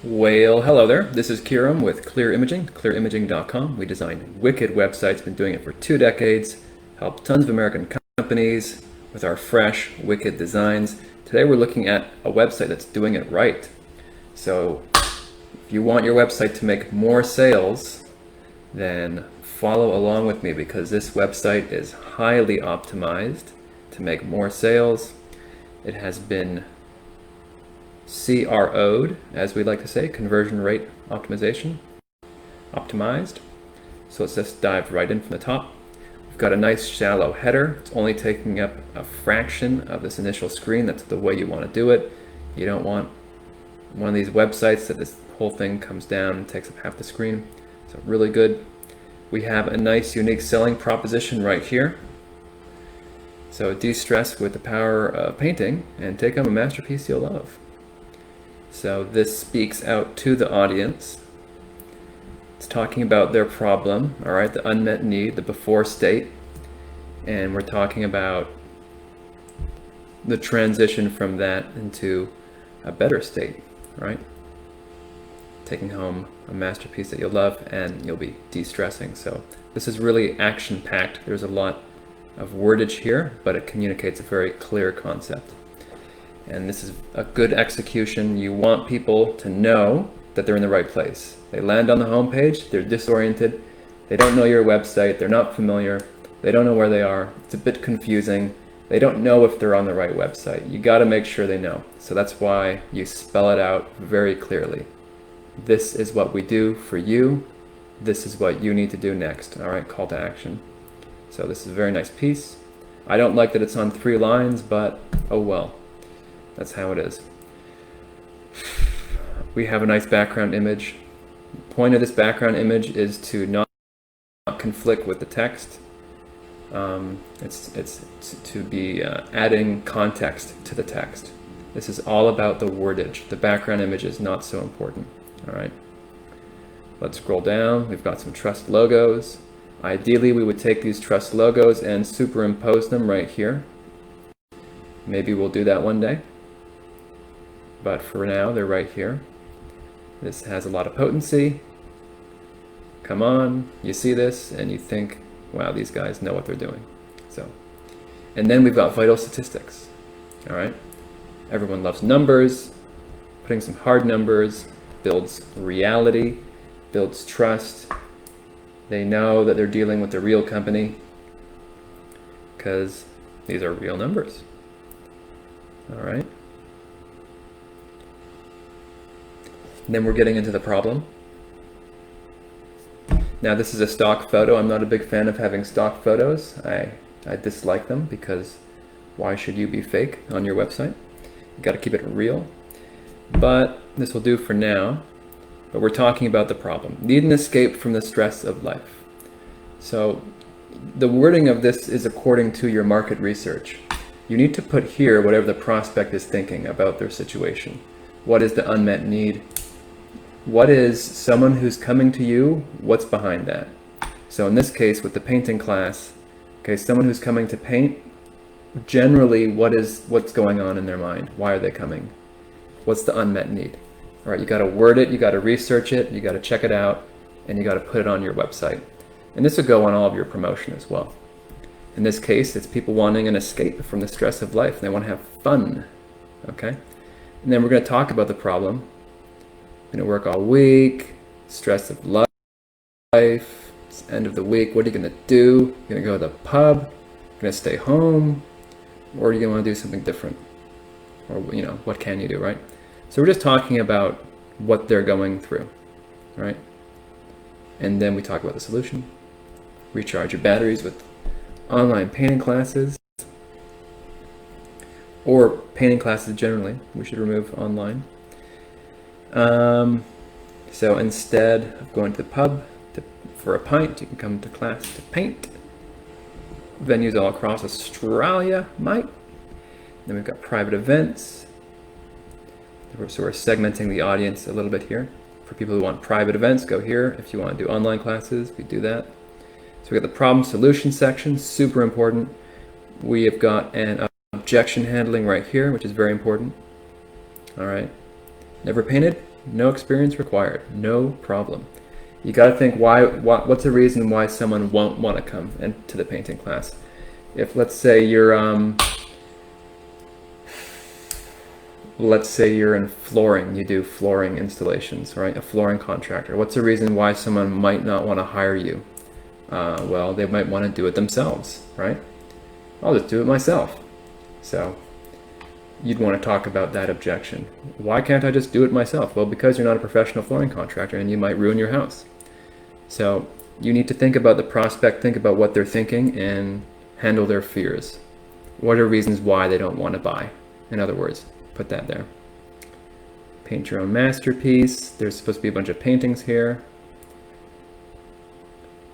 Well, hello there. This is Kiram with Clear Imaging, clearimaging.com. We design wicked websites, been doing it for 2 decades, help tons of American companies with our fresh, wicked designs. Today we're looking at a website that's doing it right. So if you want your website to make more sales, then follow along with me because this website is highly optimized to make more sales. It has been CRO'd, as we like to say, conversion rate optimization, optimized. So let's just dive right in from the top. We've got a nice shallow header. It's only taking up a fraction of this initial screen. That's the way you want to do it. You don't want one of these websites that this whole thing comes down and takes up half the screen. So really good. We have a nice unique selling proposition right here. So de-stress with the power of painting and take home a masterpiece you'll love. So this speaks out to the audience. It's talking about their problem, all right, the unmet need, the before state, and we're talking about the transition from that into a better state, right? Taking home a masterpiece that you'll love and you'll be de-stressing. So this is really action-packed. There's a lot of wordage here, but it communicates a very clear concept. And this is a good execution. You want people to know that they're in the right place. They land on the homepage, they're disoriented, they don't know your website, they're not familiar, they don't know where they are, it's a bit confusing, they don't know if they're on the right website. You got to make sure they know. So that's why you spell it out very clearly. This is what we do for you, this is what you need to do next. All right, call to action. So this is a very nice piece. I don't like that it's on 3 lines, but oh well. That's how it is. We have a nice background image. The point of this background image is to not conflict with the text. It's to be adding context to the text. This is all about the wordage. The background image is not so important. All right. Let's scroll down. We've got some trust logos. Ideally, we would take these trust logos and superimpose them right here. Maybe we'll do that one day. But for now, they're right here. This has a lot of potency. Come on, you see this and you think, wow, these guys know what they're doing. So, and then we've got vital statistics. All right, everyone loves numbers. Putting some hard numbers builds reality, builds trust. They know that they're dealing with a real company because these are real numbers. All right. And then we're getting into the problem. Now this is a stock photo. I'm not a big fan of having stock photos. I dislike them because why should you be fake on your website? You got to keep it real. But this will do for now. But we're talking about the problem. Need an escape from the stress of life. So the wording of this is according to your market research. You need to put here whatever the prospect is thinking about their situation. What is the unmet need? What is someone who's coming to you? What's behind that? So in this case, with the painting class, okay, someone who's coming to paint, generally what's going on in their mind? Why are they coming? What's the unmet need? All right, you got to word it, you got to research it, you got to check it out, and you got to put it on your website. And this will go on all of your promotion as well. In this case, it's people wanting an escape from the stress of life. They want to have fun, okay? And then we're going to talk about the problem. Going to work all week, stress of life, it's the end of the week. What are you going to do? You're going to go to the pub, going to stay home, or are you going to want to do something different? Or, what can you do, right? So we're just talking about what they're going through, right? And then we talk about the solution. Recharge your batteries with online painting classes, or painting classes generally. We should remove online. So instead of going to the pub for a pint, you can come to class to paint. Venues all across Australia, mate. Then we've got private events. So we're segmenting the audience a little bit here. For people who want private events, go here. If you want to do online classes, we do that. So we got the problem solution section, super important. We have got an objection handling right here, which is very important. All right. Never painted? No experience required. No problem. You got to think what's the reason why someone won't want to come into the painting class. If let's say you're in flooring, you do flooring installations, right? A flooring contractor. What's the reason why someone might not want to hire you? Well, they might want to do it themselves, right? I'll just do it myself. So you'd want to talk about that objection. Why can't I just do it myself? Well, because you're not a professional flooring contractor and you might ruin your house. So you need to think about the prospect, think about what they're thinking, and handle their fears. What are reasons why they don't want to buy? In other words, put that there. Paint your own masterpiece. There's supposed to be a bunch of paintings here.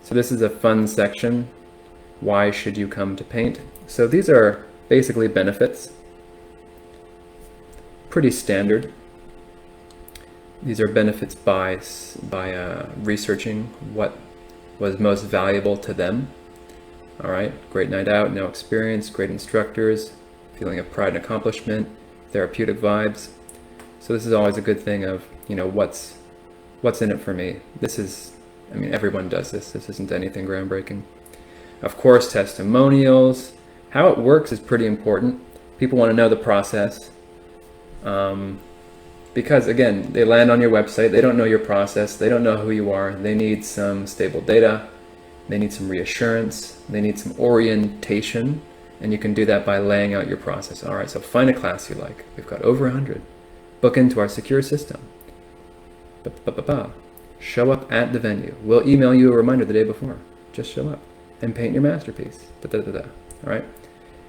So this is a fun section. Why should you come to paint? So these are basically benefits. Pretty standard. These are benefits by researching what was most valuable to them. All right, great night out, no experience, great instructors, feeling of pride and accomplishment, therapeutic vibes. So this is always a good thing of, what's in it for me. This is, everyone does this. This isn't anything groundbreaking. Of course, testimonials. How it works is pretty important. People want to know the process. Because again, they land on your website, they don't know your process, they don't know who you are, they need some stable data, they need some reassurance, they need some orientation, and you can do that by laying out your process. All right, so find a class you like. We've got over 100. Book into our secure system. Show up at the venue. We'll email you a reminder the day before. Just show up and paint your masterpiece. All right.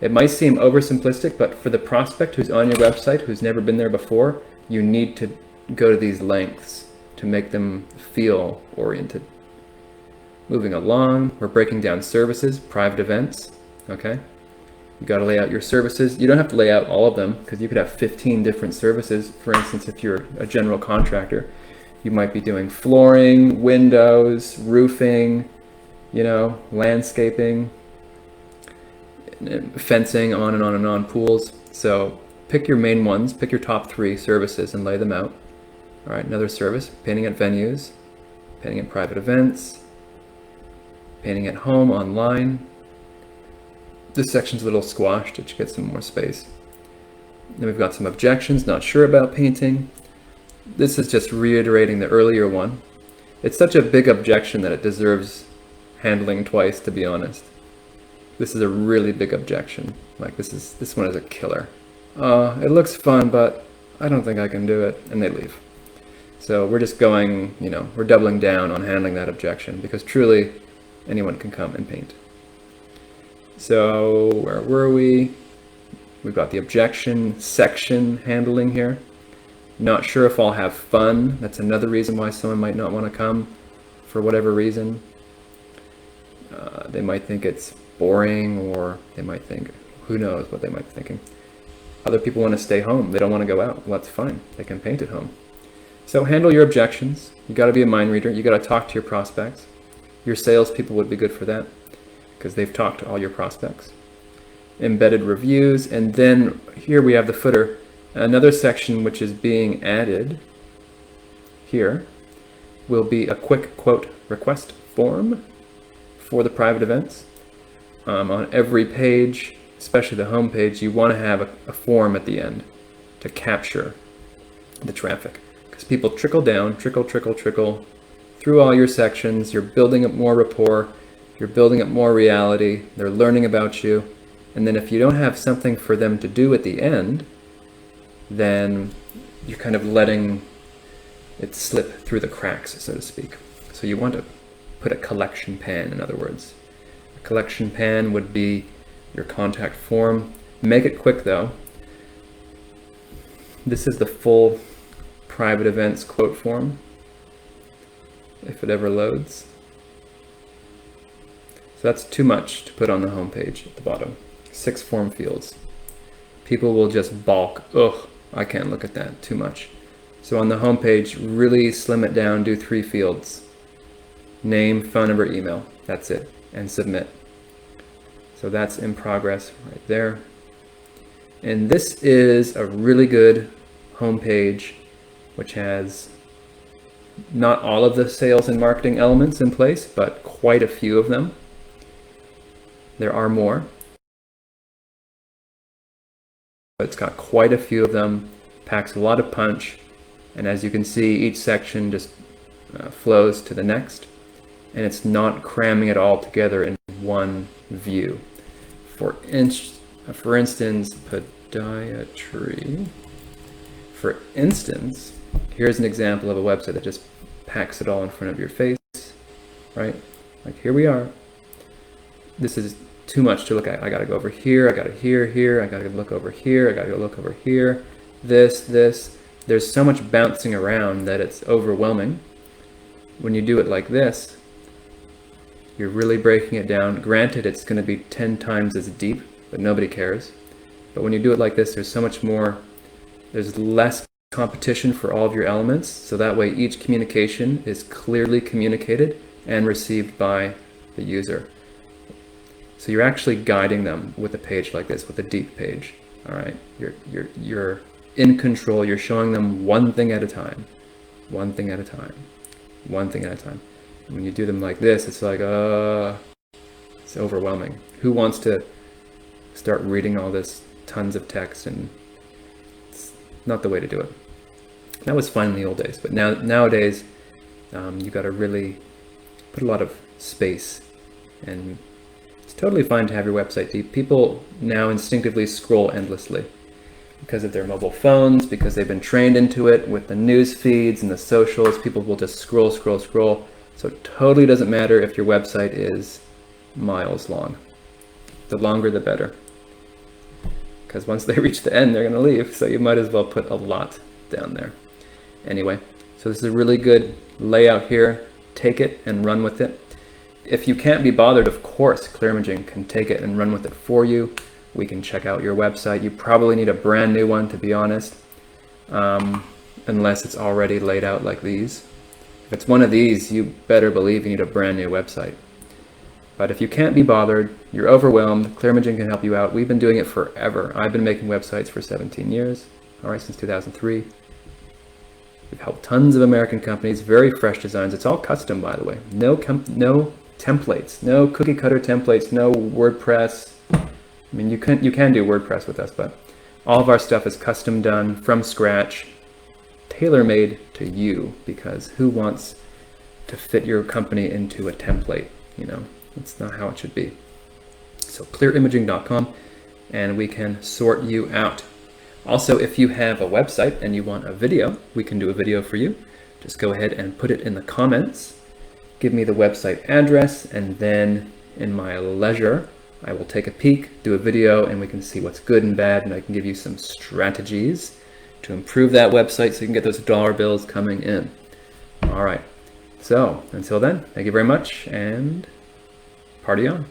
It might seem oversimplistic, but for the prospect who's on your website, who's never been there before, you need to go to these lengths to make them feel oriented. Moving along, we're breaking down services, private events, okay? You gotta lay out your services. You don't have to lay out all of them because you could have 15 different services. For instance, if you're a general contractor, you might be doing flooring, windows, roofing, landscaping, fencing, on and on and on, pools. So pick your main ones, pick your top 3 services and lay them out. All right, another service, painting at venues, painting at private events, painting at home, online. This section's a little squashed, it should get some more space. Then we've got some objections, not sure about painting. This is just reiterating the earlier one. It's such a big objection that it deserves handling twice, to be honest. This is a really big objection. Like this one is a killer. It looks fun, but I don't think I can do it, and they leave. So we're just going, we're doubling down on handling that objection because truly anyone can come and paint. So where were we? We've got the objection section handling here. Not sure if I'll have fun. That's another reason why someone might not want to come for whatever reason. They might think it's boring, or they might think, who knows what they might be thinking. Other people want to stay home. They don't want to go out. Well, that's fine. They can paint at home. So handle your objections. You got to be a mind reader. You got to talk to your prospects. Your salespeople would be good for that because they've talked to all your prospects. Embedded reviews, and then here we have the footer. Another section which is being added here will be a quick quote request form for the private events. On every page, especially the home page, you want to have a form at the end to capture the traffic, because people trickle down, trickle through all your sections. You're building up more rapport, you're building up more reality, they're learning about you, and then if you don't have something for them to do at the end, then you're kind of letting it slip through the cracks, so to speak. So you want to put a collection pan, in other words. A collection pan would be your contact form. Make it quick though. This is the full private events quote form, if it ever loads. So that's too much to put on the home page at the bottom. 6 form fields. People will just balk. Ugh, I can't look at that, too much. So on the home page, really slim it down, do 3 fields. Name, phone number, email, that's it, and submit. So that's in progress right there. And this is a really good home page which has not all of the sales and marketing elements in place, but quite a few of them. There are more, but it's got quite a few of them, packs a lot of punch, and as you can see, each section just flows to the next, and it's not cramming it all together in one view. For instance, podiatry. For instance, here's an example of a website that just packs it all in front of your face, right? Like here we are. This is too much to look at. I gotta go over here, I gotta here, I gotta look over here, I gotta look over here, this. There's so much bouncing around that it's overwhelming. When you do it like this, you're really breaking it down. Granted, it's gonna be 10 times as deep, but nobody cares. But when you do it like this, there's so much more, there's less competition for all of your elements, so that way each communication is clearly communicated and received by the user. So you're actually guiding them with a page like this, with a deep page. All right, you're in control. You're showing them one thing at a time, one thing at a time, one thing at a time. And when you do them like this, it's like, it's overwhelming. Who wants to start reading all this tons of text? And it's not the way to do it. That was fine in the old days, but nowadays, you got to really put a lot of space, and it's totally fine to have your website deep. People now instinctively scroll endlessly because of their mobile phones, because they've been trained into it with the news feeds and the socials. People will just scroll. So it totally doesn't matter if your website is miles long. The longer the better, because once they reach the end, they're going to leave. So you might as well put a lot down there. Anyway, so this is a really good layout here. Take it and run with it. If you can't be bothered, of course, ClearImaging can take it and run with it for you. We can check out your website. You probably need a brand new one, to be honest, unless it's already laid out like these. If it's one of these, you better believe you need a brand new website. But if you can't be bothered, you're overwhelmed, ClearImaging can help you out. We've been doing it forever. I've been making websites for 17 years, all right, since 2003. We've helped tons of American companies, very fresh designs. It's all custom, by the way. No templates, no cookie cutter templates, no WordPress. I mean, you can do WordPress with us, but all of our stuff is custom done from scratch, tailor-made to you, because who wants to fit your company into a template? You know, that's not how it should be. So clearimaging.com, and we can sort you out. Also, if you have a website and you want a video, we can do a video for you. Just go ahead and put it in the comments. Give me the website address, and then in my leisure, I will take a peek, do a video, and we can see what's good and bad, and I can give you some strategies to improve that website so you can get those dollar bills coming in. All right. So until then, thank you very much, and party on.